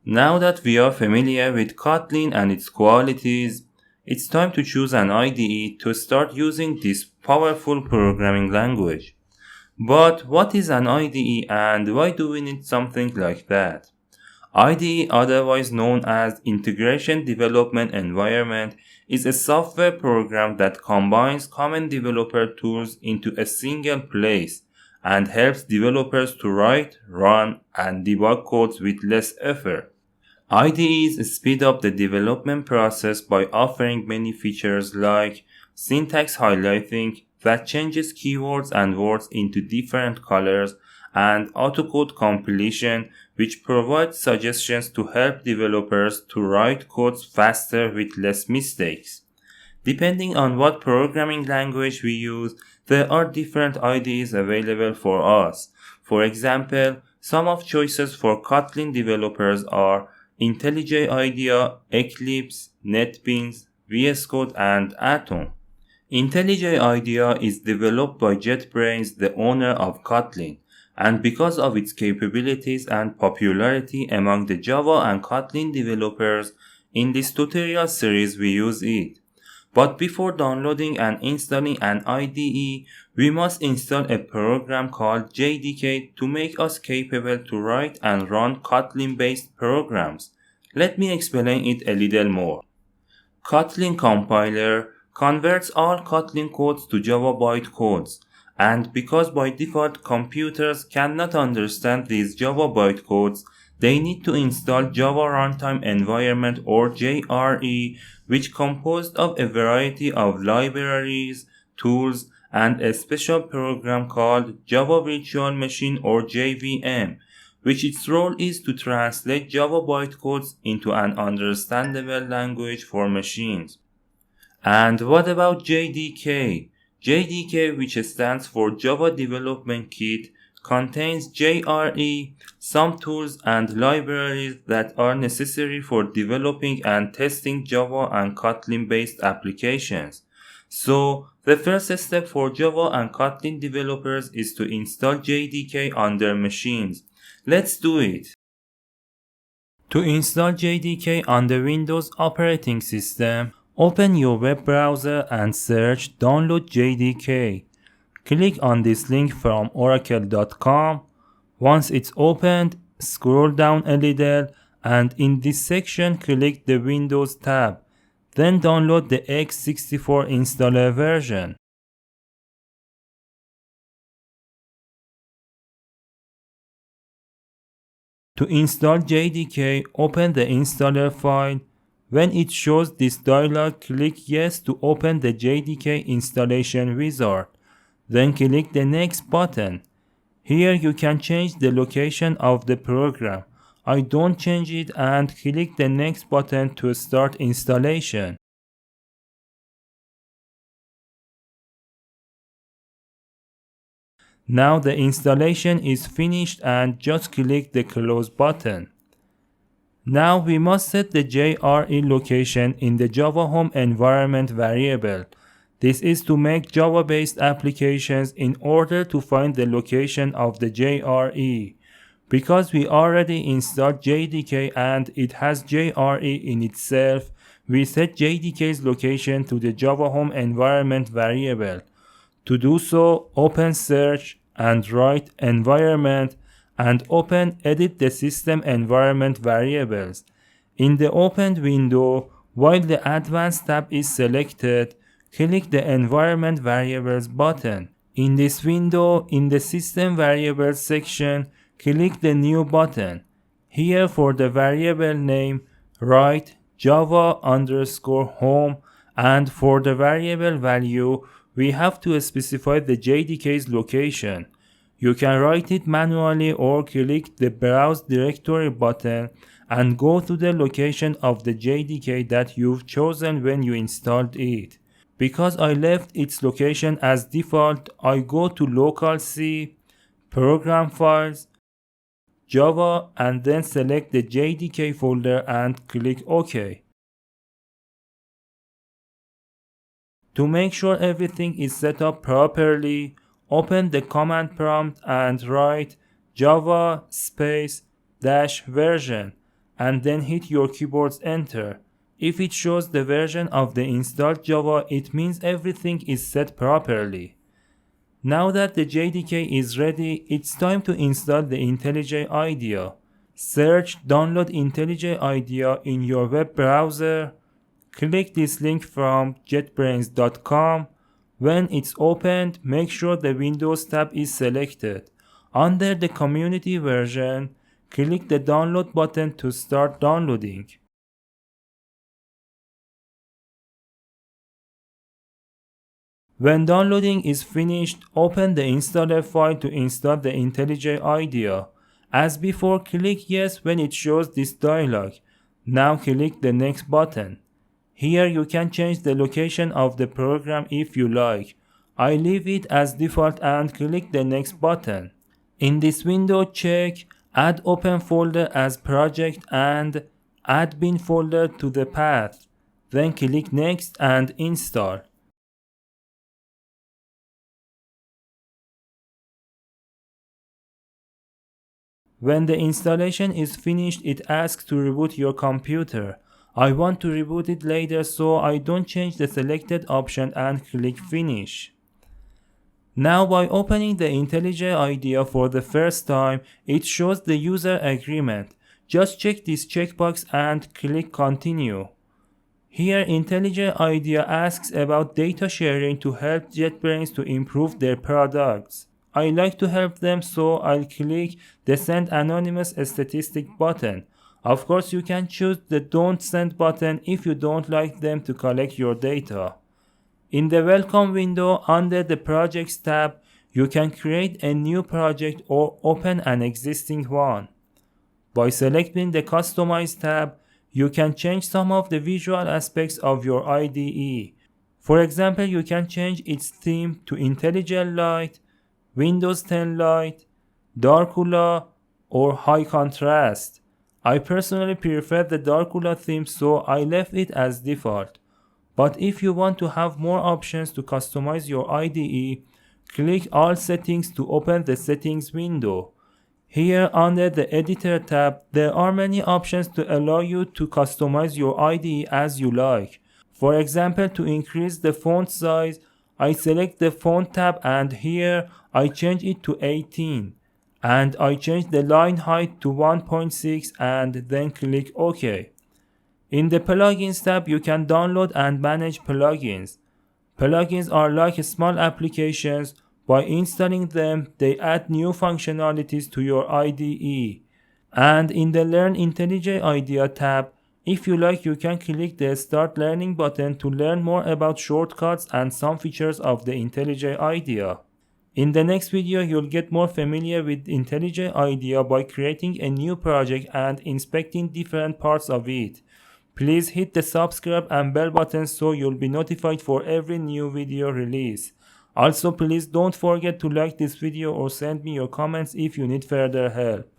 Now that we are familiar with Kotlin and its qualities, it's time to choose an IDE to start using this powerful programming language. But what is an IDE and why do we need something like that? IDE, otherwise known as Integration Development Environment, is a software program that combines common developer tools into a single place and helps developers to write, run, and debug codes with less effort. IDEs speed up the development process by offering many features like syntax highlighting that changes keywords and words into different colors, and autocode completion which provides suggestions to help developers to write codes faster with less mistakes. Depending on what programming language we use, there are different IDEs available for us. For example, some of choices for Kotlin developers are IntelliJ IDEA, Eclipse, NetBeans, VS Code, and Atom. IntelliJ IDEA is developed by JetBrains, the owner of Kotlin, and because of its capabilities and popularity among the Java and Kotlin developers, in this tutorial series we use it. But before downloading and installing an IDE, we must install a program called JDK to make us capable to write and run Kotlin-based programs. Let me explain it a little more. Kotlin compiler converts all Kotlin codes to Java bytecodes, and because by default computers cannot understand these Java bytecodes, they need to install Java Runtime Environment or JRE, which composed of a variety of libraries, tools, and a special program called Java Virtual Machine or JVM, which its role is to translate Java bytecodes into an understandable language for machines. And what about JDK? JDK, which stands for Java Development Kit, contains JRE, some tools and libraries that are necessary for developing and testing Java and Kotlin-based applications. So, the first step for Java and Kotlin developers is to install JDK on their machines. Let's do it. To install JDK on the Windows operating system, open your web browser and search Download JDK. Click on this link from oracle.com. Once it's opened, scroll down a little and in this section click the Windows tab. Then download the x64 installer version. To install JDK, open the installer file. When it shows this dialog, click Yes to open the JDK installation wizard. Then click the Next button. Here you can change the location of the program. I don't change it and click the Next button to start installation. Now the installation is finished and just click the Close button. Now we must set the JRE location in the Java Home Environment variable. This is to make Java-based applications in order to find the location of the JRE. Because we already installed JDK and it has JRE in itself, we set JDK's location to the Java Home Environment variable. To do so, open Search and write Environment and open Edit the System Environment Variables. In the opened window, while the Advanced tab is selected, click the Environment Variables button. In this window, in the System Variables section, click the New button. Here for the variable name, write Java_home, and for the variable value, we have to specify the JDK's location. You can write it manually or click the Browse Directory button and go to the location of the JDK that you've chosen when you installed it. Because I left its location as default, I go to Local C, Program Files, Java, and then select the JDK folder and click OK. To make sure everything is set up properly, open the command prompt and write Java space -version and then hit your keyboard's enter. If it shows the version of the installed Java, it means everything is set properly. Now that the JDK is ready, it's time to install the IntelliJ IDEA. Search Download IntelliJ IDEA in your web browser. Click this link from jetbrains.com. When it's opened, make sure the Windows tab is selected. Under the community version, click the download button to start downloading. When downloading is finished, open the installer file to install the IntelliJ IDEA. As before, click yes when it shows this dialog. Now click the next button. Here you can change the location of the program if you like. I leave it as default and click the next button. In this window, check Add Open Folder as Project and Add Bin Folder to the path. Then click Next and Install. When the installation is finished, it asks to reboot your computer. I want to reboot it later, so I don't change the selected option and click Finish. Now by opening the IntelliJ IDEA for the first time, it shows the user agreement. Just check this checkbox and click Continue. Here IntelliJ IDEA asks about data sharing to help JetBrains to improve their products. I like to help them, so I'll click the Send Anonymous Statistic button. Of course, you can choose the Don't Send button if you don't like them to collect your data. In the Welcome window, under the Projects tab, you can create a new project or open an existing one. By selecting the Customize tab, you can change some of the visual aspects of your IDE. For example, you can change its theme to IntelliJ Light, Windows 10 Lite, Darkula, or High Contrast. I personally prefer the Darkula theme, so I left it as default. But if you want to have more options to customize your IDE, click All Settings to open the Settings window. Here under the Editor tab, there are many options to allow you to customize your IDE as you like. For example, to increase the font size, I select the Font tab and here I change it to 18. And I change the line height to 1.6 and then click OK. In the Plugins tab, you can download and manage plugins. Plugins are like small applications. By installing them, they add new functionalities to your IDE. And in the Learn IntelliJ IDEA tab, if you like, you can click the Start Learning button to learn more about shortcuts and some features of the IntelliJ IDEA. In the next video, you'll get more familiar with IntelliJ IDEA by creating a new project and inspecting different parts of it. Please hit the subscribe and bell button so you'll be notified for every new video release. Also, please don't forget to like this video or send me your comments if you need further help.